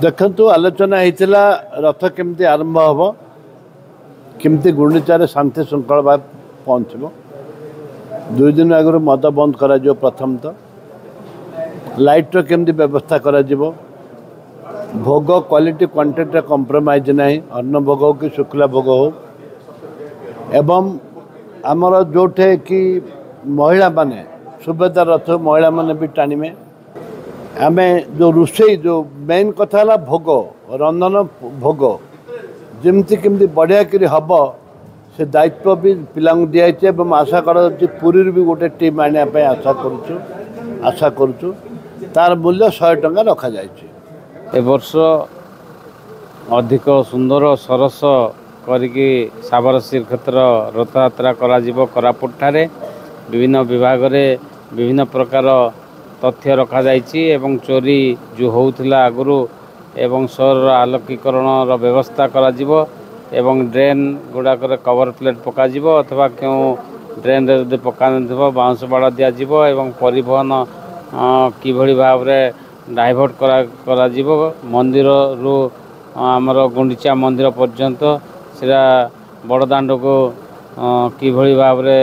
देखु आलोचना होता रथ केमती आरंभ हम केमती गुंडीचार शांति श्रृंखला भाव पहुँचब 2 दिन आगु मद बंद कर प्रथम तो लाइट केमती व्यवस्था कर भोग क्वालिटी क्वांटिटी कंप्रोमाइज ना अन्न भोग हो कि शुक्ला भोग हो एवं आमर जोठे कि महिला माने सुबेदार रथ महिला माने भी टाणिमे आम जो रोषे जो मेन कथा है भोग रंधन भोग जमती केमती बढ़िया कि हम से दायित्व भी पिला दिखाई आशा कर पुरी भी गोटे टीम आने आशा करुचु तार मूल्य 100 टंका रखा जाए। ए वर्ष अधिक सुंदर सरस करिकी साबर श्रीक्षेत्र रथ यात्रा कोरापुट ठारे विभिन्न विभाग रे विभिन्न प्रकार तथ्य रखा जाइछि एवं चोरी जो होउथिला आगुरु एवं सहर आलोकीकरण व्यवस्था करा जिवो एवं ड्रेन गुड़ाक कवर प्लेट पका जिवो अथवा क्यों ड्रेन रे जदि पका नथिबो बाउंस बाड़ दिया जिवो एवं परिवहन किभଳି भावरे डाइवर्ट करा जिवो मंदिर रु आमर गुंडीचा मंदिर पर्यंत सेरा बड़दाण्ड को किभଳି भावरे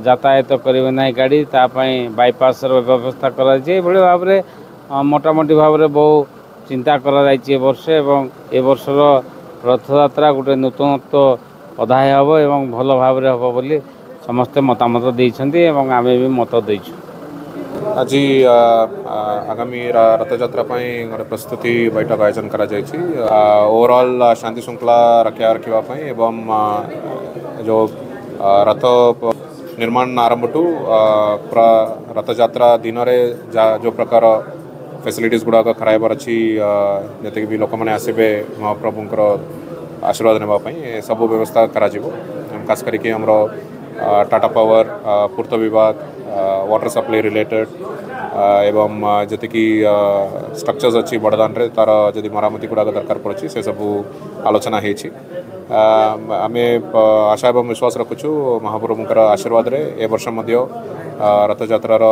यातायात करेंगे ना गाड़ी तापाई बाईपास व्यवस्था कर भाव में मोटामोटी भाव में बहु चिंता कर वर्ष एवं ए वर्षर रथ यात्रा गोटे नूतनत्व अधाय हम एवं भल भाव में हम बोली समस्ते मतामत देइछन्ति एवं आमे भी मत देइछु। आज आगामी रथ यात्रा गोटे प्रस्तुति बैठक आयोजन करा ओवरऑल शांति श्रृंखला रखा एवं जो रथ निर्माण आरंभ टू रथ यात्रा दिन में जो प्रकार फैसिलिटीज गुड़ाक कराइबार अच्छी जैसे भी लोक मैंने आसबे महाप्रभुंर आशीर्वाद नापी सब व्यवस्था करा खास करके हमरो टाटा पावर पूर्त विभाग वाटर सप्लाई रिलेटेड एवं जति कि स्ट्रक्चर्स अच्छी बड़दान रे तार जदि मरामती गुड़ाक दरकार पड़ी से सब आलोचना होती आमे आशा एवं विश्वास रखुचु महाप्रभुंकर आशीर्वाद रे ए वर्ष मध्य रथ यात्रार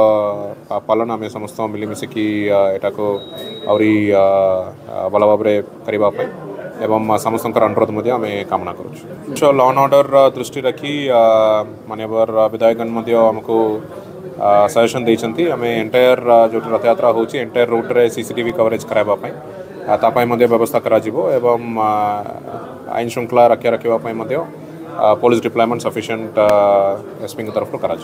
पालन आमे समस्त मिलिमिशिकी एटा को आउरी भल भाव करने एवं समस्त अनुरोध मध्य आमे कामना करुचु। लॉ एंड ऑर्डर दृष्टि रखी माननीय विधायकगण मध्य हमको सजेशन देइछन्ति आमे एंटायर जो रथ यात्रा होची एंटायर रूट रे सीसीटीवी कवरेज कराइबा तापाई मध्य व्यवस्था करा जिवो एवं आईन श्रृंखला रखा पुलिस डिप्लॉयमेंट सफिशिएंट एसपी तरफ करा।